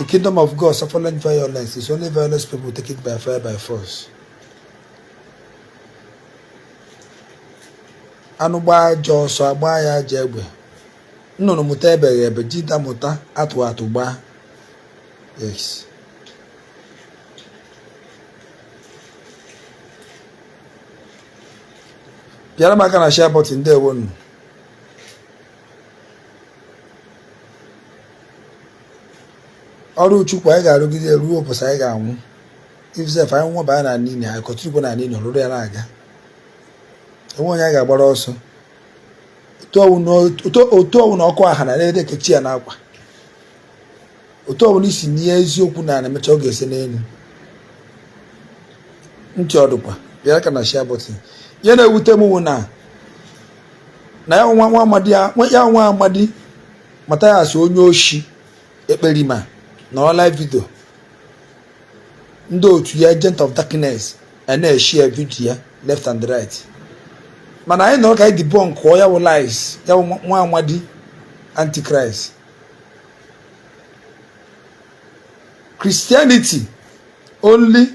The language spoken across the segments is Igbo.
kingdom of God suffering violence. It's only violence people take it by fire by force. Anugba Joso Abaya Jegbe. No mutebe jita muta atuba. Yes. Piara maka na share button there one. Ọrụ Chukwu anyị ga-arụgide ruo ụbọchị anyị ga-anwụ. If self anyị nwa baa na nini anyị kọtụrụ na nini ọlụrụ ya na-aga. Enwe onye anyị ga-agbara ọsọ. Otu ọwụ na ọkụ aha na na-ede kechi ya n'akwa. Otu ọwụ na isi n'ihe eziokwu na na-emecha ọ ga-ese n'elu. Ntị ọdụkwa bịara ka na share button. Ihe na-ewute m wụ na ya nwa amadi mata ya asị onye oshi ekperima na live video ndị otu ya agent of darkness na-share video ya left and right mana anyị nọrọ ka anyị debunk ọ ya wụ lies ya wụ nwa amadi antichrist. Christianity only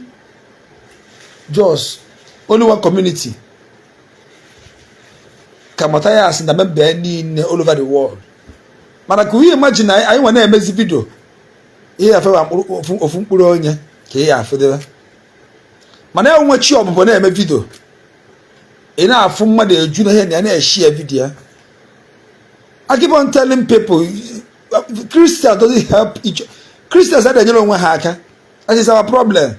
one community ka mata ya asị na member niile all over the world. Mana ka uye imagine anyị nwa na-emezi video ihe afa ofu mkpụrụ onye ka ihe afụdebe mana ya nwe chi ọbụbọ na-eme video ị na-afụ mmadụ eju na ihe na ya na-eshare video. I keep on telling people Christians doesn't help each Christians are enyere onwe ha aka. That is our problem.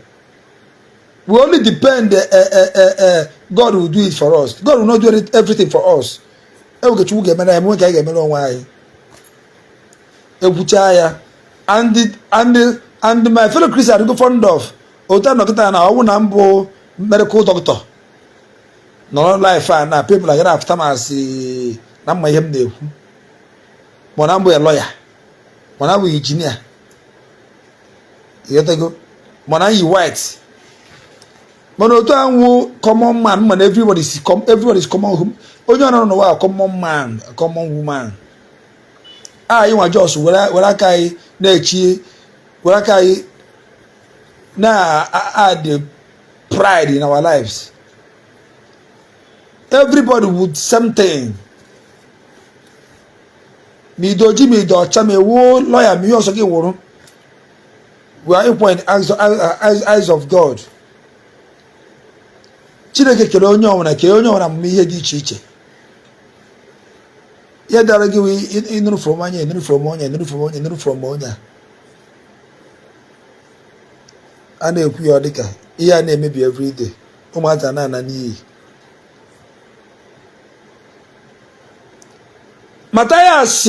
We only depend God will do it for us. God will not do everything for us. Ewe Chukwu ga-emere anyị nwe ka anyị ga-emere onwe anyị. And my fellow Christians are go fond of Ota Nokita na owu na mbụ medical doctor. No life na people are gonna after me na mma ihe m na-ekwu. Mo na mbụ a lawyer. Mo na mbụ engineer. You go. Mo na yi white. Mo na otu anwụ common man man everybody is common. Onye ọnụ no wa common man, a common woman. You want just where I can na-echi where I can na add the pride in our lives. Everybody would something. Me doji me do chame wo lawyer me also get woro. We are in eyes of God. Chineke kele onye ọwụna m ihe dị iche iche. Ya dara gị ịnụrụ from onye a na-ekwu ya dịka ihe a na-emebi everyday ụmụaka na-ana n'iyi. Matthias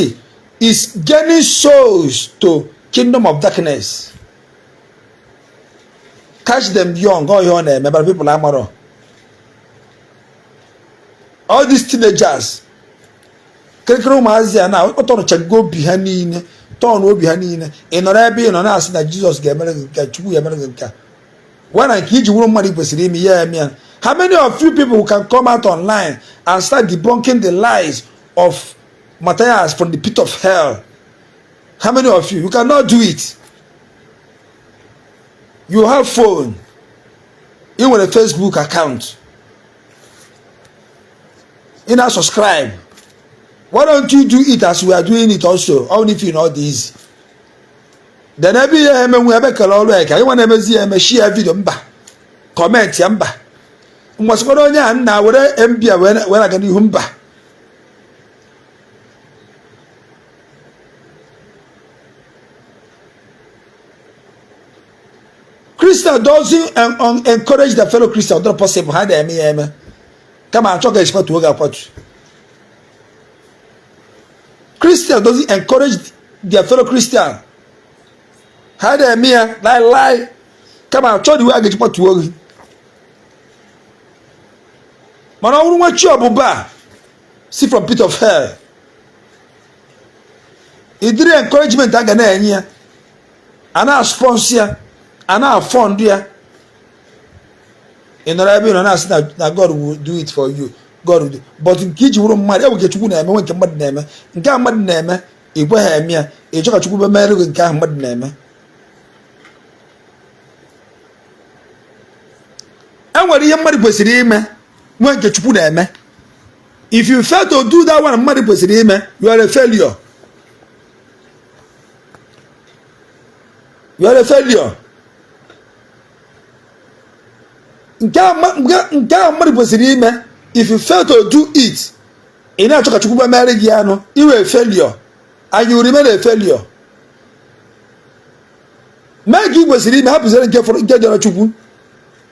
is gaining souls to kingdom of darkness. Catch them young, all your name, but people are more. All these teenagers kekere ụmụazị a na ọtọrọchago obi ha niile tọn obi ha niile ị nọrọ ebe ị nọ na-asị na Jizọs ga-emere gị nke Chukwu ga-emere gị nke wana nke iji wuru mmadụ kwesịrị ime ya eme ya. How many of you people can come out online and start debunking the lies of Matthias from the pit of hell? How many of you? You cannot do it. You have phone. You want a Facebook account. You now subscribe. Why don't you do it as we are doing it also? Only if you know this. Then every year we have a color like I want to share video mba. Comment yamba. Must go on now where MB when I can do humba. Christian doesn't encourage the fellow Christian. Don't possible. How they me. Come on, talk about to work out. Christian doesn't encourage their fellow Christian. How they me lie. Come on, try the way I get to work. Man, I don't want you Abuba. See from pit of hell. It didn't encouragement I can here. And our sponsor, and our fund here. In the Bible, and God will do it for you. God will do. But in case you won't marry, I will get you name. When you name, in Gamad name, if we have me, a joke to be married in Gamad name. enwere ihe mmadụ kwesịrị ime nwe nke Chukwu na-eme. If you fail to do that one mmadụ kwesịrị ime, you are a failure. You are a failure. Nke a mmadụ kwesịrị ime, if you fail to do it, ị na-achọ ka Chukwu mere gị anụ, you are a failure and you remain a failure. Mee gị kwesịrị ime hapụzere nke jọrọ Chukwu.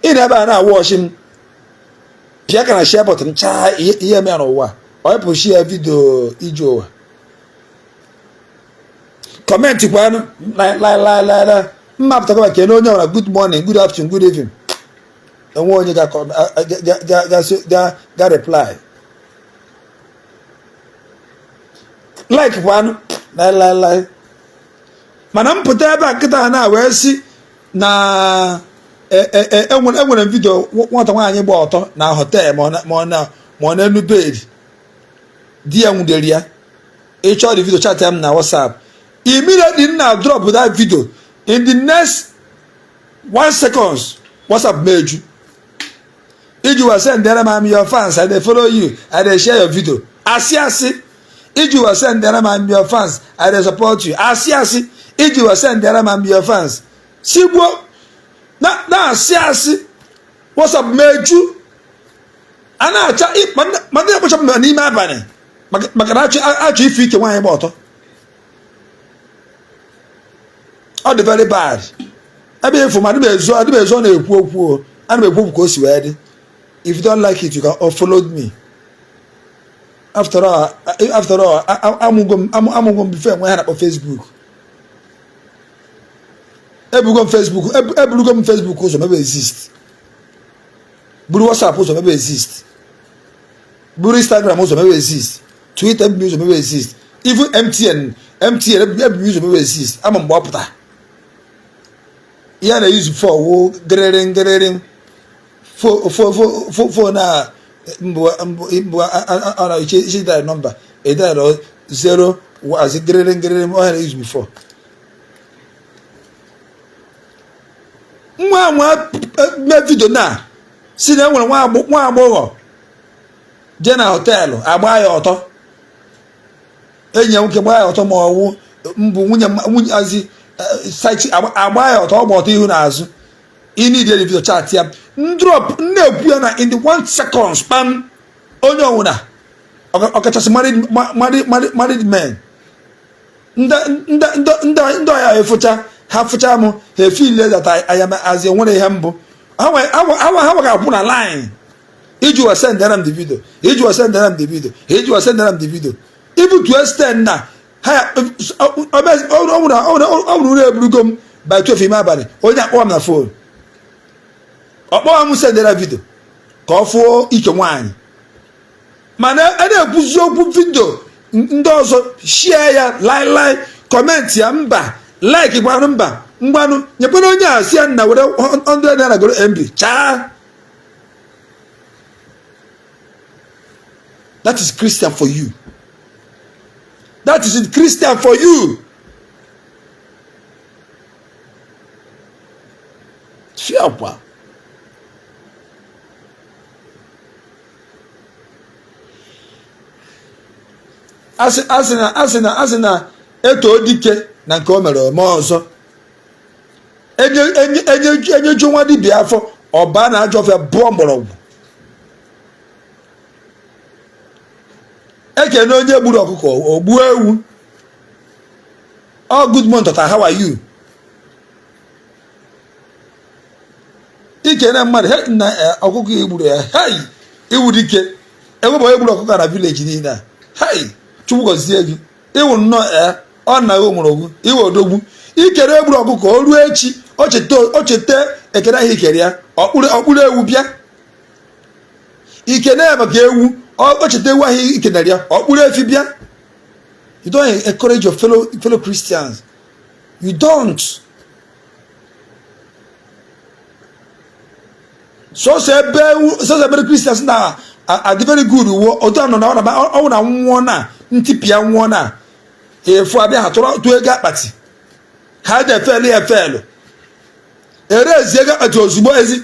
Ị na-ebe a na-awọchi m pịa ka na share button chaa ihe eme n'ụwa ọ bụ share video ije ụwa. Comment kwanụ la mmapụta kwa kene onye ọra good morning, good afternoon, good evening. Enwe onye ga reply. Like kwanụ la mana mpụta ebe a nkịta na wee si na enwere video nwata nwaanyị gba ọtọ na hotel ma ọ na enu bed di ya nwudere ya. Ịchọ the video chat m na WhatsApp. Immediately na drop that video in the next 1 second WhatsApp meju. Iji wa send them I'm your fans, I dey follow you, I dey share your video. Asi Iji wa send them I'm your fans, I dey support you. Asi Iji wa send them I'm your fans. Sigbo na asi WhatsApp meju. Ana acha mande ko chapa n'ime abane. Maka na achu ife ike nwaanyị gba ọtọ. All the very bad. Ebe info ma adịbezo na-ekwu okwu. Ana m ekwu ka o si wee dị. If you don't like it, you can unfollow me. After all, amụgo m before nwe ha na Facebook. Ebugo m Facebook ụzọ mebe exist. Buru WhatsApp ụzọ mebe exist. Buru Instagram ụzọ mebe exist. Twitter ụzọ mebe exist. Even MTN ebu ụzọ mebe exist. Ama mgbe ọ pụta. Ihe na use for wo gerering for na mbo ana ichi that number e that 0 as gerering o had use before. Nwa me video na si na nwere nwa agbọghọ je na hotel agba ya ọtọ. Enyi nwoke gba ya ọtọ ma ọwụ mbụ nwunye azi site agba ya ọtọ ọgba ọtọ ihu na azụ. I need the video chat ya drop na-ekwu ya na in the 1 second spam onye ọwụna ọkachasị married men ndị ọya efucha ha fụcha m ha feel that I am as nwere ihe mbụ ha ga-akwụ na line iji wa send them the video even to extend na ha ọ bụrụ eburugo m by 12 ime abalị onye akpọọ m na phone ọkpọọ m sendera video ka ọ fụọ ike nwaanyị mana a na-ekwuzi okwu video ndị ọzọ share ya like comment ya mba like gbanụ mba ngwanụ nyekwana onye a si ya na were 100 naira goro MB chaa. That is Christian for you. That is Christian for you. Fiapa. Asina eto dike na nke o mere ome ọzọ. Enyeju nwa dibịa afọ ọba na ajọ ọfịa bụọ mgbọrọgwụ. Ekene onye gburu ọkụkọ ogbu ewu. Oh, good morning, Tata. How are you? Ikene mmadụ na ọkụkọ igburu ya. Hey, iwu dike. Ewu bụ egburu ọkụkọ na village niile. Hey, Chukwu gọzie gị. Iwu nnọọ ọ na mgbọrọgwụ. Iwu odogwu. Ikere egburu ọkụkọ o ruo echi o cheta ekene ahụ ikere ya. Ọkpụrụ ewu bịa. Ikene ya maka ewu. O cheta ewu ahụ ikenere ya. Ọkpụrụ efi bịa. You don't encourage your fellow Christians. You don't. So say Christians now are very good. Odo no na nwo na ntipia nwo na efu abia hatoro to ega kpati. Ha de fele. Erezi ega kpati ozugbo ezi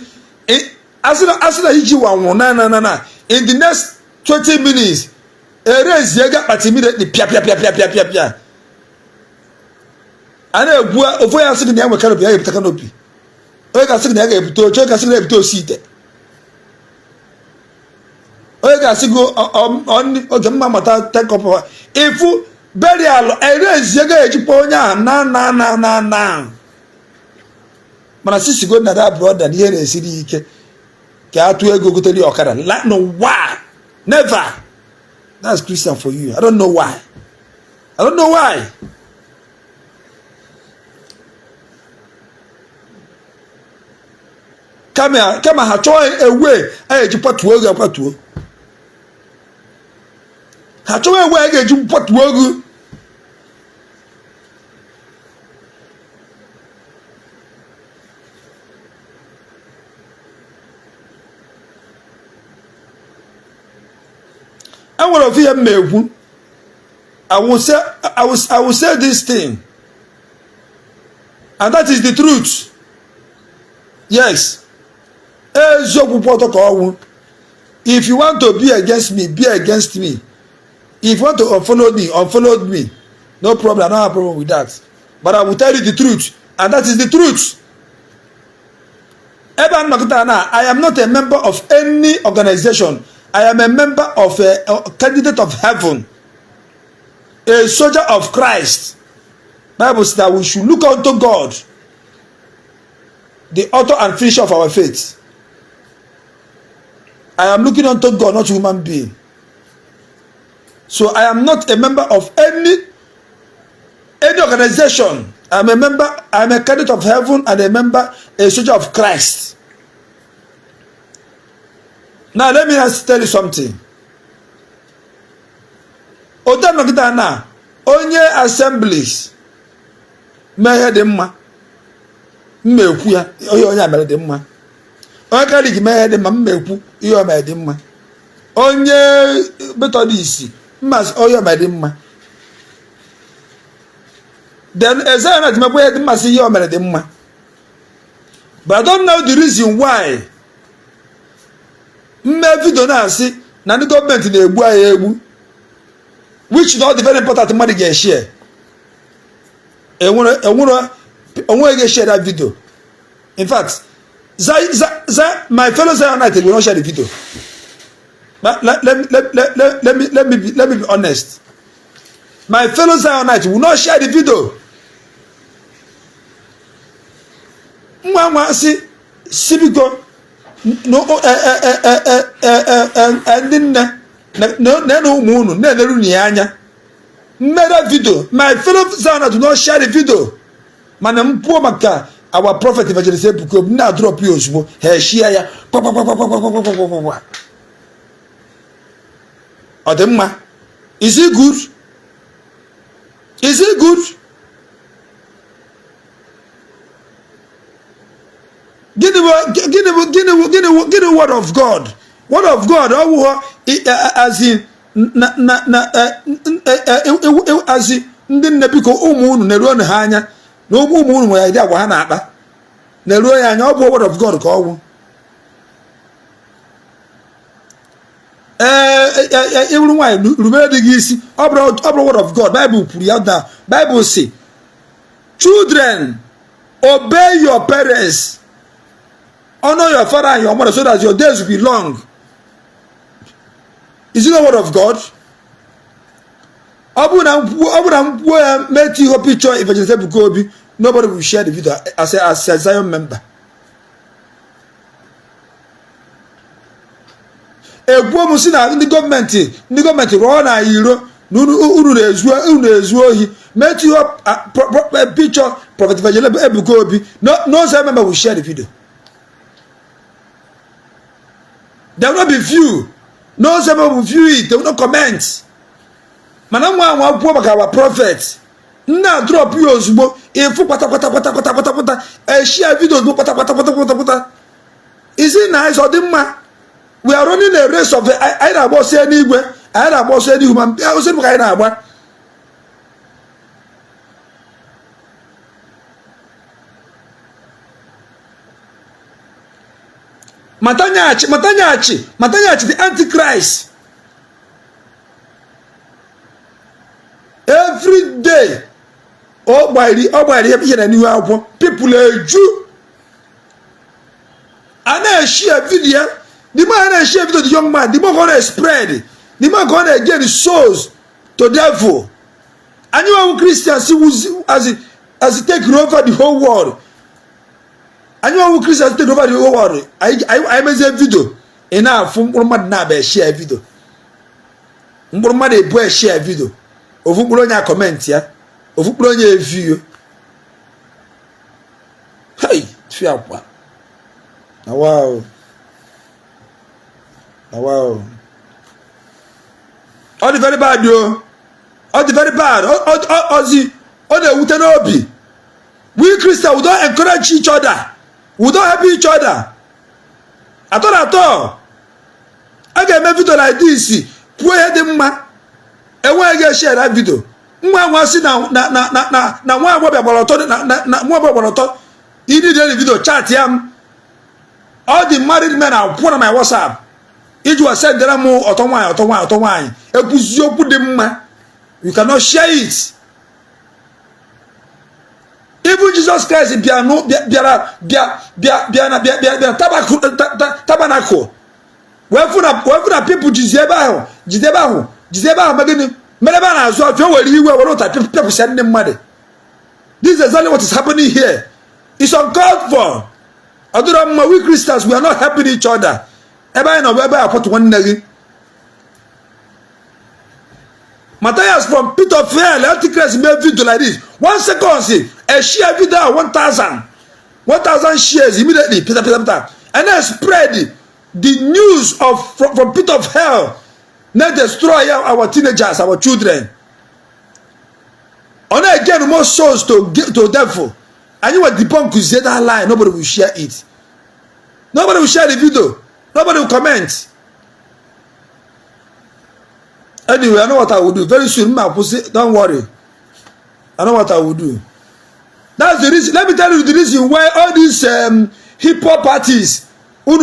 asina iji wanwo na in the next 20 minutes erase yega but immediately pia ana egua ofo ya asina ya nwekano bia ebutaka no bi o ga asina ya ga ebuto ocho ga asina ebuto osite o ga asigo on oge mma mata take up ifu burial erase yega ejipo onya na mana sisi go na that brother ni ere esiri ike ka atu ego goteli okara no why never. That's Christian for you. I don't know why. Come ha choy away eji patu ogu patu ha choy away eji patu ogu I want to hear me. I will say this thing, and that is the truth. Yes. If you want to be against me, be against me. If you want to unfollow me. No problem. I don't have a problem with that. But I will tell you the truth, and that is the truth. I am not a member of any organization. I am a member of a candidate of heaven, a soldier of Christ. Bible says that we should look unto God, the author and finisher of our faith. I am looking unto God, not human being. So I am not a member of any organization. I am a candidate of heaven and a soldier of Christ. Now let me tell you something. Oda nogida na onye assemblies mehe dị mma mmekwu ya onye amere dị mma onye kalik mehe dị mma mmekwu ihe o mere dị mma onye Methodist mmas onye mere dị mma then ezana dị mekwa dị mma si ihe o mere dị mma. But I don't know the reason why mme video na si na ndị gọọmenti na-egbu anyị egbu, which is not the very important mmadụ ga-share. Onwe ga-share that video. In fact, my fellow Zionite will not share the video. But let me be honest. My fellow Zionite will not share the video. Mwa si biko no no umunu neru ni anya made video. My fellow Zionite do not share the video. Mana mpuo maka our prophet evangelist Ebuko na drop you ozugbo he share ya odemma. Is it good? Is it good? Give the word of God. Word of God, as in as in ndị nnebiko ụmụ unu na-eruo na ha anya na ụmụ unu nwere idea gwa ha na-akpa na-eruo ya anya. Ọ bụ word of God ka ọ wụ. Iwuru nwanyị rubere dị gị isi. Ọ bụrụ word of God. Bible pụrụ ya na Bible say, children, obey your parents, honor your father and your mother, so that your days will be long. Is it the word of God? Make picture evangelist Ebuko, nobody will share the video as a Zion member. Egwu musi na ndị gọọmenti rụọ na iro unu na-ezu ohi. Make a picture Prophet Evangelist Ebuko, no Zion member will share the video. There will not be view. No Zion member will view it. They will not comment. Manamwa wapuo maka our prophet na drop you ozugbo ifu kwata share videos go kwata. Is it nice or dimma? We are running a race of I na boss anywhere. I na boss any human. I say maka na agba. Matanyachi, the Antichrist. Every day, all by the new album, people are Jew. And I share video. The man I share video, the young man, the more gonna spread. The more gonna get the souls to devil. And you are Christians as it take over the whole world. And you are Christians take over the whole world. I made a video. Enough from Mad share video. Mbomade boy share video. Of Umbronia comment here. Of Umbronia view. Hey, Fiapa. Wow. Wow. All the very bad, yo. All the very bad. All the Utanobi. We Christians, we don't encourage each other. We don't help each other. At all. I get my video like this. Pray the man. And when I get share that video, I want to see now one about you need any video chat him. All the married men are put on my WhatsApp. If you are said there are more auto you cannot share it. Even Jesus Christ in tabernacle. Where people Jizeba magani meleba as well. People send them money. This is exactly what is happening here. It's uncalled for. Although we Christians, we are not helping each other. Matthias from pit of hell, Antichrist made video like this. 1 second, see, a share video 1,000 shares immediately, and then spread the news of from pit of hell. Now destroy our teenagers, our children. On again more souls to devil. And you will debunk you say that lie. Nobody will share it. Nobody will share the video. Nobody will comment. Anyway, I know what I will do. Very soon, don't worry. I know what I will do. That's the reason. Let me tell you the reason why all these hip hop parties, all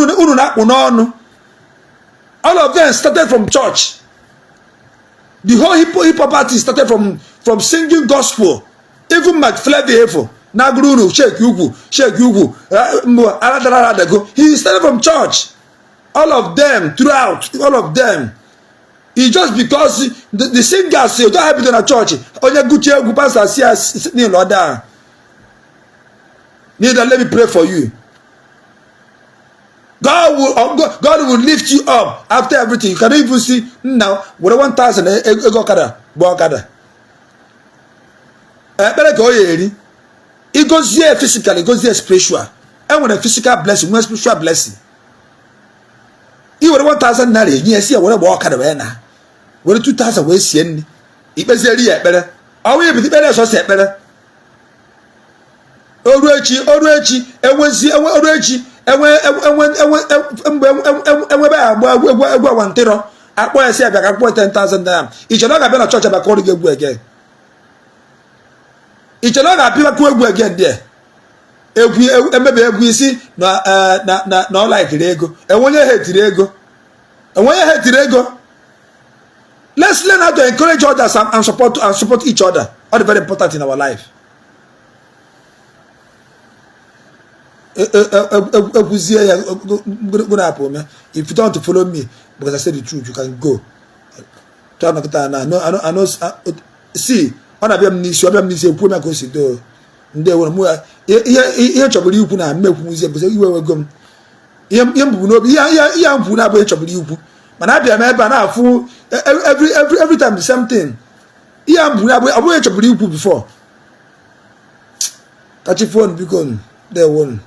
of them started from church. The whole hip hop party started from singing gospel. Even McFlavy, Nagrunu, Sheikh Yugu, he started from church. All of them, throughout, all of them. It's just because the singers say, don't have it in a church. Only Gucci, Pastor, see, Lord, neither let me pray for you. God will lift you up after everything. You can even see now with 1,000 it goes here physically, it goes here spiritual. And when a physical blessing, when a spiritual blessing. You were 1,000 naira, yes, you want to walk out of there. What 2,000 ways, it was a better. Are we able to better? So say better. Orechi, and when see Orechi. And when I say I got 10,000 down. Each other got a church about calling you again. Each other got people again there. If we see no like Lego. And when you hate Lego, and when you hate Lego, let's learn how to encourage others and support each other. All very important in our life. If you don't want to follow me, because I said the truth, you can go. I know. See, on a bem niece, you have me say, put my consider. They were more here trouble you put and make museum because you were gone. Young put up trouble you put. Man, I be a man, but fool every time the same thing. Young put up trouble you put before. Touch your phone, become there one.